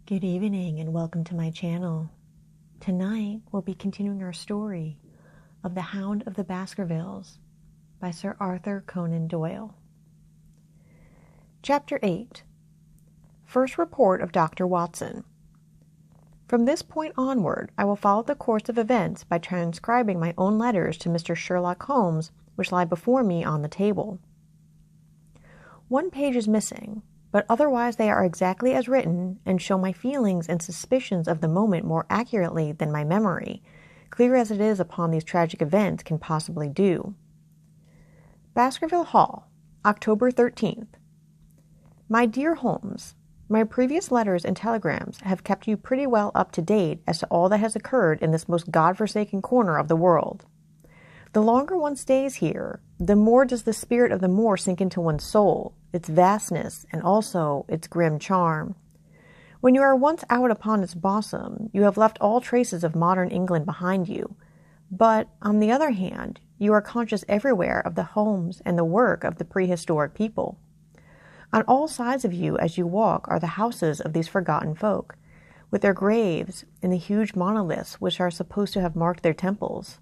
Good evening and welcome to my channel. Tonight we'll be continuing our story of The Hound of the Baskervilles by Sir Arthur Conan Doyle. Chapter 8. First Report of Dr. Watson. From this point onward, I will follow the course of events by transcribing my own letters to Mr. Sherlock Holmes, which lie before me on the table. One page is missing, but otherwise they are exactly as written and show my feelings and suspicions of the moment more accurately than my memory, clear as it is upon these tragic events, can possibly do. Baskerville Hall, October 13th. My dear Holmes, my previous letters and telegrams have kept you pretty well up to date as to all that has occurred in this most God-forsaken corner of the world. The longer one stays here, the more does the spirit of the moor sink into one's soul, its vastness, and also its grim charm. When you are once out upon its bosom, you have left all traces of modern England behind you. But, on the other hand, you are conscious everywhere of the homes and the work of the prehistoric people. On all sides of you as you walk are the houses of these forgotten folk, with their graves and the huge monoliths which are supposed to have marked their temples.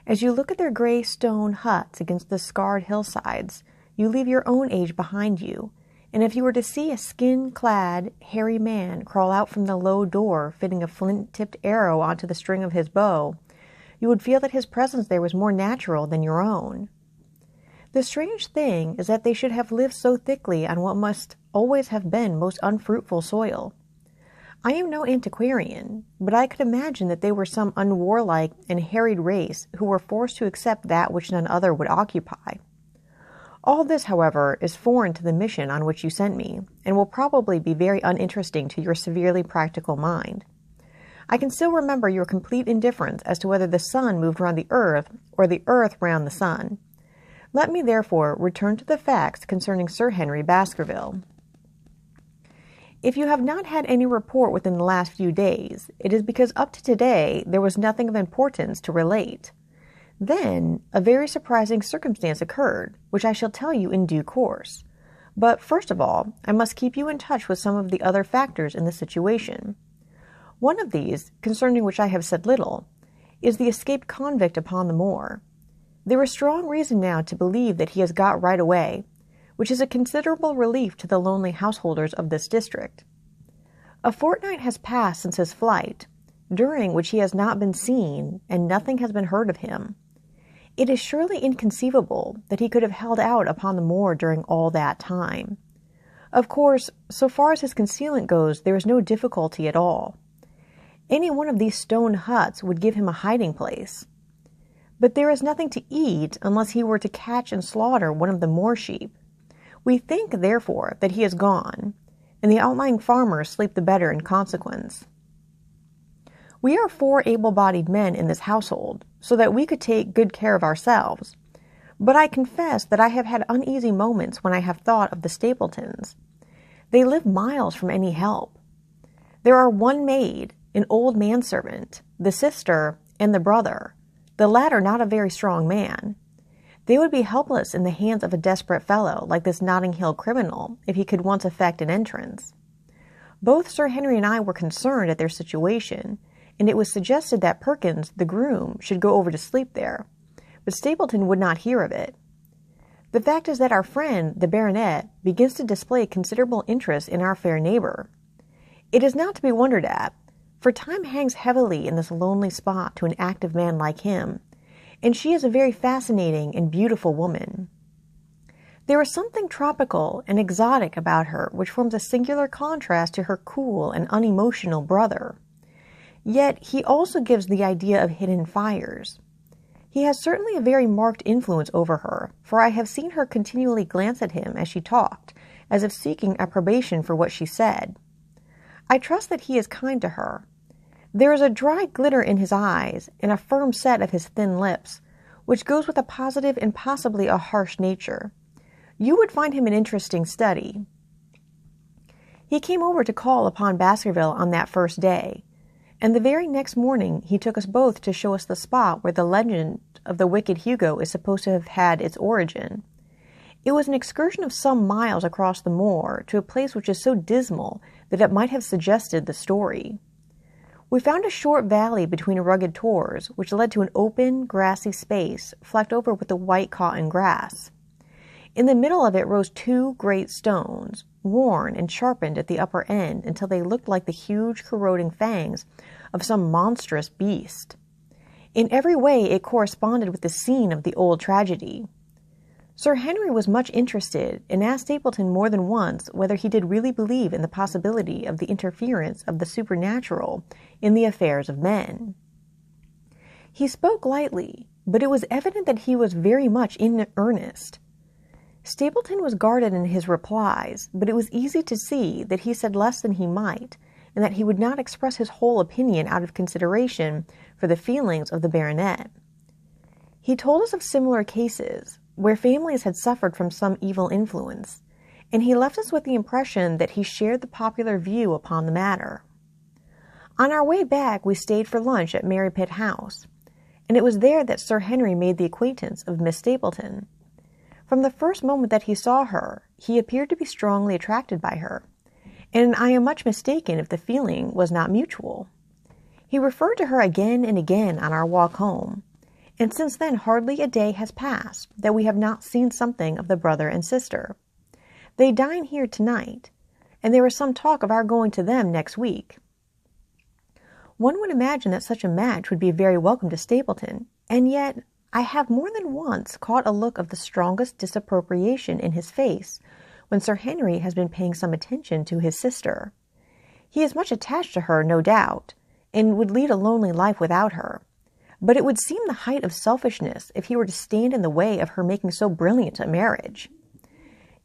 As you look at their gray stone huts against the scarred hillsides, you leave your own age behind you, and if you were to see a skin-clad, hairy man crawl out from the low door fitting a flint-tipped arrow onto the string of his bow, you would feel that his presence there was more natural than your own. The strange thing is that they should have lived so thickly on what must always have been most unfruitful soil. I am no antiquarian, but I could imagine that they were some unwarlike and harried race who were forced to accept that which none other would occupy. All this, however, is foreign to the mission on which you sent me, and will probably be very uninteresting to your severely practical mind. I can still remember your complete indifference as to whether the sun moved round the earth or the earth round the sun. Let me, therefore, return to the facts concerning Sir Henry Baskerville. If you have not had any report within the last few days, it is because up to today there was nothing of importance to relate. Then a very surprising circumstance occurred, which I shall tell you in due course. But first of all, I must keep you in touch with some of the other factors in the situation. One of these, concerning which I have said little, is the escaped convict upon the moor. There is strong reason now to believe that he has got right away, which is a considerable relief to the lonely householders of this district. A fortnight has passed since his flight, during which he has not been seen, and nothing has been heard of him. It is surely inconceivable that he could have held out upon the moor during all that time. Of course, so far as his concealment goes, there is no difficulty at all. Any one of these stone huts would give him a hiding place. But there is nothing to eat unless he were to catch and slaughter one of the moor sheep. We think, therefore, that he is gone, and the outlying farmers sleep the better in consequence. We are 4 able-bodied men in this household, so that we could take good care of ourselves, but I confess that I have had uneasy moments when I have thought of the Stapletons. They live miles from any help. There are one maid, an old manservant, the sister, and the brother, the latter not a very strong man. They would be helpless in the hands of a desperate fellow like this Notting Hill criminal if he could once effect an entrance. Both Sir Henry and I were concerned at their situation, and it was suggested that Perkins, the groom, should go over to sleep there, but Stapleton would not hear of it. The fact is that our friend, the baronet, begins to display considerable interest in our fair neighbor. It is not to be wondered at, for time hangs heavily in this lonely spot to an active man like him, and she is a very fascinating and beautiful woman. There is something tropical and exotic about her which forms a singular contrast to her cool and unemotional brother. Yet he also gives the idea of hidden fires. He has certainly a very marked influence over her, for I have seen her continually glance at him as she talked, as if seeking approbation for what she said. I trust that he is kind to her. There is a dry glitter in his eyes, and a firm set of his thin lips, which goes with a positive and possibly a harsh nature. You would find him an interesting study. He came over to call upon Baskerville on that first day, and the very next morning he took us both to show us the spot where the legend of the wicked Hugo is supposed to have had its origin. It was an excursion of some miles across the moor to a place which is so dismal that it might have suggested the story. We found a short valley between rugged tors, which led to an open, grassy space flecked over with the white cotton grass. In the middle of it rose two great stones, worn and sharpened at the upper end until they looked like the huge corroding fangs of some monstrous beast. In every way it corresponded with the scene of the old tragedy. Sir Henry was much interested and asked Stapleton more than once whether he did really believe in the possibility of the interference of the supernatural in the affairs of men. He spoke lightly, but it was evident that he was very much in earnest. Stapleton was guarded in his replies, but it was easy to see that he said less than he might, and that he would not express his whole opinion out of consideration for the feelings of the baronet. He told us of similar cases, where families had suffered from some evil influence, and he left us with the impression that he shared the popular view upon the matter. On our way back we stayed for lunch at Merripit House, and it was there that Sir Henry made the acquaintance of Miss Stapleton. From the first moment that he saw her, he appeared to be strongly attracted by her, and I am much mistaken if the feeling was not mutual. He referred to her again and again on our walk home, and since then hardly a day has passed that we have not seen something of the brother and sister. They dine here tonight, and there is some talk of our going to them next week. One would imagine that such a match would be very welcome to Stapleton, and yet I have more than once caught a look of the strongest disapprobation in his face when Sir Henry has been paying some attention to his sister. He is much attached to her, no doubt, and would lead a lonely life without her. But it would seem the height of selfishness if he were to stand in the way of her making so brilliant a marriage.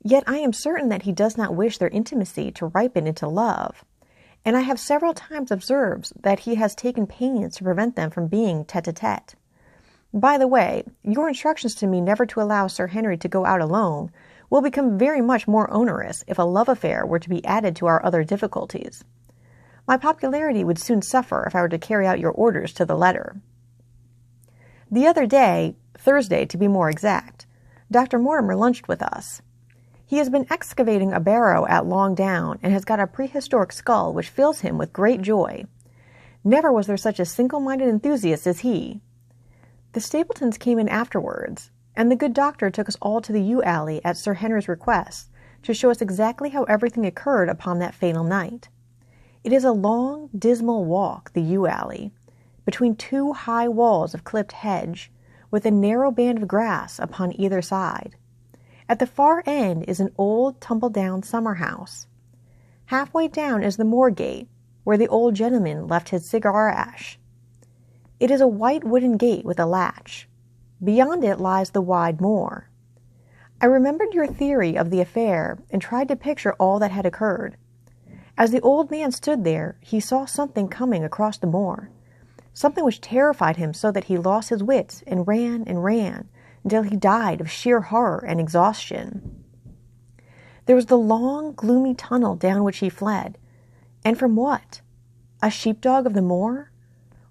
Yet I am certain that he does not wish their intimacy to ripen into love, and I have several times observed that he has taken pains to prevent them from being tete-a-tete. By the way, your instructions to me never to allow Sir Henry to go out alone will become very much more onerous if a love affair were to be added to our other difficulties. My popularity would soon suffer if I were to carry out your orders to the letter. The other day, Thursday to be more exact, Dr. Mortimer lunched with us. He has been excavating a barrow at Long Down and has got a prehistoric skull which fills him with great joy. Never was there such a single-minded enthusiast as he. The Stapletons came in afterwards, and the good doctor took us all to the yew alley at Sir Henry's request to show us exactly how everything occurred upon that fatal night. It is a long, dismal walk, the yew alley, between two high walls of clipped hedge, with a narrow band of grass upon either side. At the far end is an old, tumble-down summer-house. Halfway down is the moor gate, where the old gentleman left his cigar-ash. It is a white wooden gate with a latch. Beyond it lies the wide moor. I remembered your theory of the affair and tried to picture all that had occurred. As the old man stood there, he saw something coming across the moor, something which terrified him so that he lost his wits and ran until he died of sheer horror and exhaustion. There was the long, gloomy tunnel down which he fled. And from what? A sheepdog of the moor?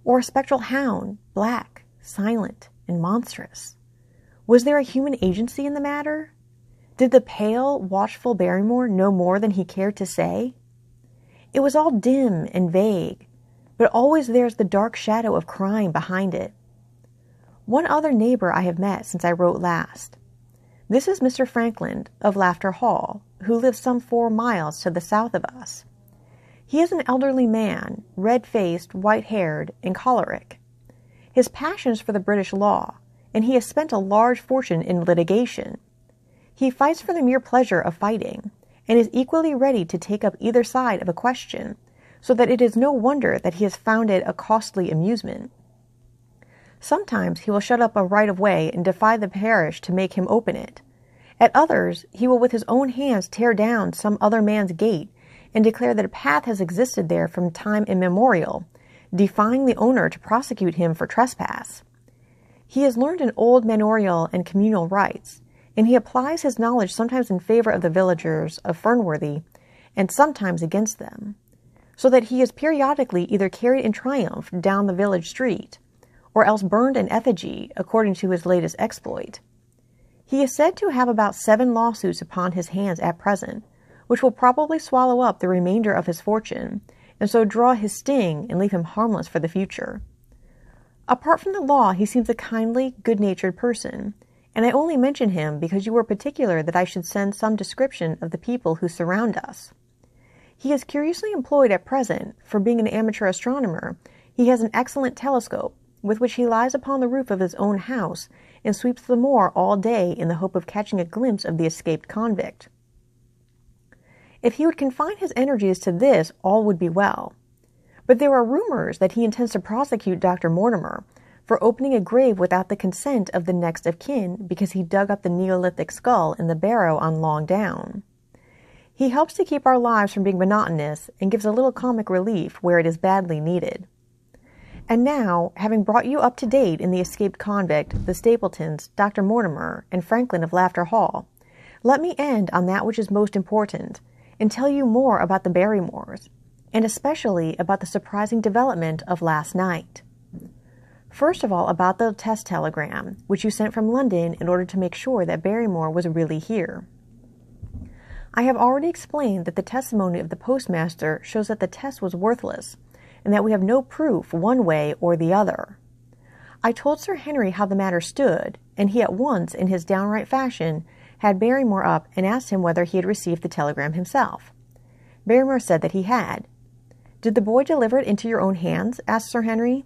Or a spectral hound, black, silent, and monstrous? Was there a human agency in the matter? Did the pale, watchful Barrymore know more than he cared to say? It was all dim and vague, but always there's the dark shadow of crime behind it. One other neighbor I have met since I wrote last. This is Mr. Frankland of Laughter Hall, who lives some 4 miles to the south of us. He is an elderly man, red-faced, white-haired, and choleric. His passion is for the British law, and he has spent a large fortune in litigation. He fights for the mere pleasure of fighting, and is equally ready to take up either side of a question, so that it is no wonder that he has found it a costly amusement. Sometimes he will shut up a right-of-way and defy the parish to make him open it. At others, he will with his own hands tear down some other man's gate and declare that a path has existed there from time immemorial, defying the owner to prosecute him for trespass. He has learned an old manorial and communal rights, and he applies his knowledge sometimes in favor of the villagers of Fernworthy and sometimes against them, so that he is periodically either carried in triumph down the village street, or else burned in effigy according to his latest exploit. He is said to have about 7 lawsuits upon his hands at present, which will probably swallow up the remainder of his fortune, and so draw his sting and leave him harmless for the future. Apart from the law, he seems a kindly, good-natured person, and I only mention him because you were particular that I should send some description of the people who surround us. He is curiously employed at present, for being an amateur astronomer, he has an excellent telescope, with which he lies upon the roof of his own house and sweeps the moor all day in the hope of catching a glimpse of the escaped convict. If he would confine his energies to this, all would be well. But there are rumors that he intends to prosecute Dr. Mortimer for opening a grave without the consent of the next of kin because he dug up the Neolithic skull in the barrow on Long Down. He helps to keep our lives from being monotonous and gives a little comic relief where it is badly needed. And now, having brought you up to date in the escaped convict, the Stapletons, Dr. Mortimer, and Franklin of Laughter Hall, let me end on that which is most important and tell you more about the Barrymores, and especially about the surprising development of last night. First of all, about the test telegram, which you sent from London in order to make sure that Barrymore was really here. I have already explained that the testimony of the postmaster shows that the test was worthless, and that we have no proof one way or the other. I told Sir Henry how the matter stood, and he at once, in his downright fashion, had Barrymore up and asked him whether he had received the telegram himself. Barrymore said that he had. "Did the boy deliver it into your own hands?" asked Sir Henry.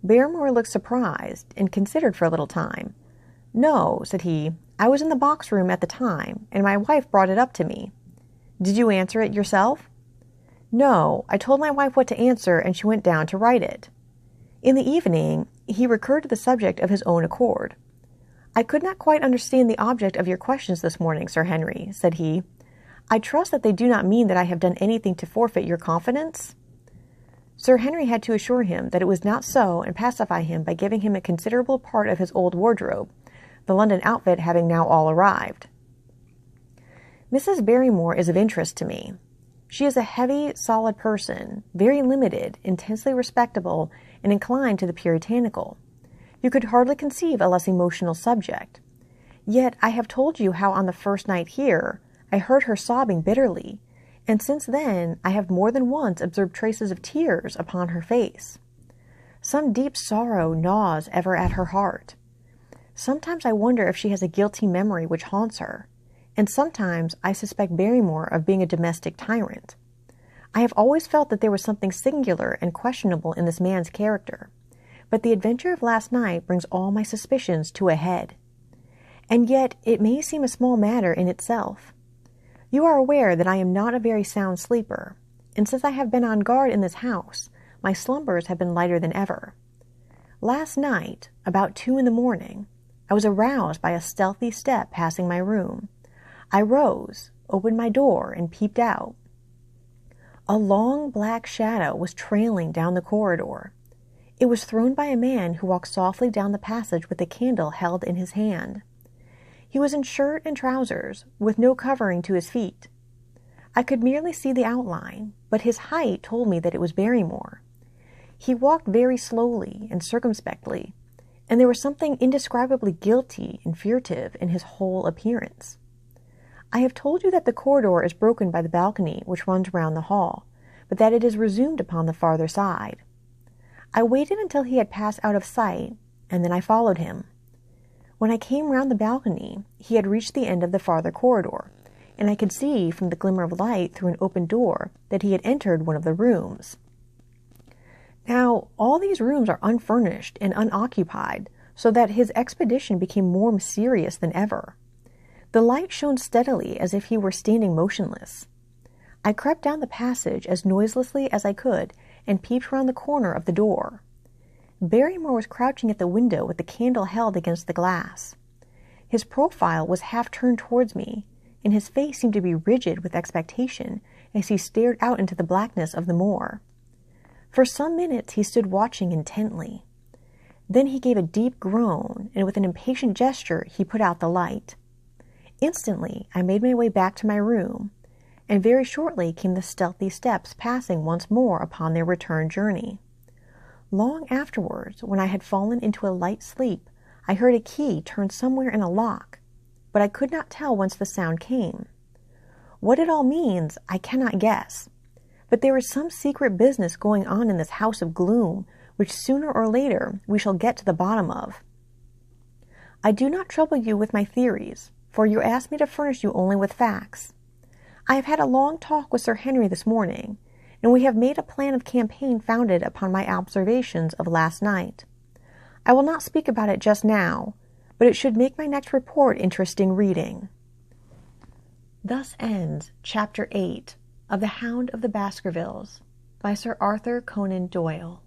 Barrymore looked surprised, and considered for a little time. "No," said he, "I was in the box room at the time, and my wife brought it up to me." "Did you answer it yourself?" "No, I told my wife what to answer, and she went down to write it." In the evening, he recurred to the subject of his own accord. "I could not quite understand the object of your questions this morning, Sir Henry," said he. "I trust that they do not mean that I have done anything to forfeit your confidence?" Sir Henry had to assure him that it was not so, and pacify him by giving him a considerable part of his old wardrobe, the London outfit having now all arrived. "Mrs. Barrymore is of interest to me. She is a heavy, solid person, very limited, intensely respectable, and inclined to the puritanical. You could hardly conceive a less emotional subject. Yet I have told you how on the first night here I heard her sobbing bitterly, and since then I have more than once observed traces of tears upon her face. Some deep sorrow gnaws ever at her heart. Sometimes I wonder if she has a guilty memory which haunts her, and sometimes I suspect Barrymore of being a domestic tyrant. I have always felt that there was something singular and questionable in this man's character, but the adventure of last night brings all my suspicions to a head. And yet it may seem a small matter in itself. You are aware that I am not a very sound sleeper, and since I have been on guard in this house, my slumbers have been lighter than ever. Last night, about 2 in the morning, I was aroused by a stealthy step passing my room. I rose, opened my door, and peeped out. A long black shadow was trailing down the corridor. It was thrown by a man who walked softly down the passage with a candle held in his hand. He was in shirt and trousers, with no covering to his feet. I could merely see the outline, but his height told me that it was Barrymore. He walked very slowly and circumspectly, and there was something indescribably guilty and furtive in his whole appearance. I have told you that the corridor is broken by the balcony which runs round the hall, but that it is resumed upon the farther side. I waited until he had passed out of sight, and then I followed him. When I came round the balcony, he had reached the end of the farther corridor, and I could see from the glimmer of light through an open door that he had entered one of the rooms. Now, all these rooms are unfurnished and unoccupied, so that his expedition became more mysterious than ever. The light shone steadily as if he were standing motionless. I crept down the passage as noiselessly as I could and peeped round the corner of the door. Barrymore was crouching at the window with the candle held against the glass. His profile was half turned towards me, and his face seemed to be rigid with expectation as he stared out into the blackness of the moor. For some minutes he stood watching intently. Then he gave a deep groan, and with an impatient gesture he put out the light. Instantly I made my way back to my room, and very shortly came the stealthy steps passing once more upon their return journey. Long afterwards, when I had fallen into a light sleep, I heard a key turn somewhere in a lock, but I could not tell whence the sound came. What it all means, I cannot guess. But there is some secret business going on in this house of gloom, which sooner or later we shall get to the bottom of. I do not trouble you with my theories, for you asked me to furnish you only with facts. I have had a long talk with Sir Henry this morning, and we have made a plan of campaign founded upon my observations of last night. I will not speak about it just now, but it should make my next report interesting reading. Thus ends Chapter 8 of The Hound of the Baskervilles by Sir Arthur Conan Doyle.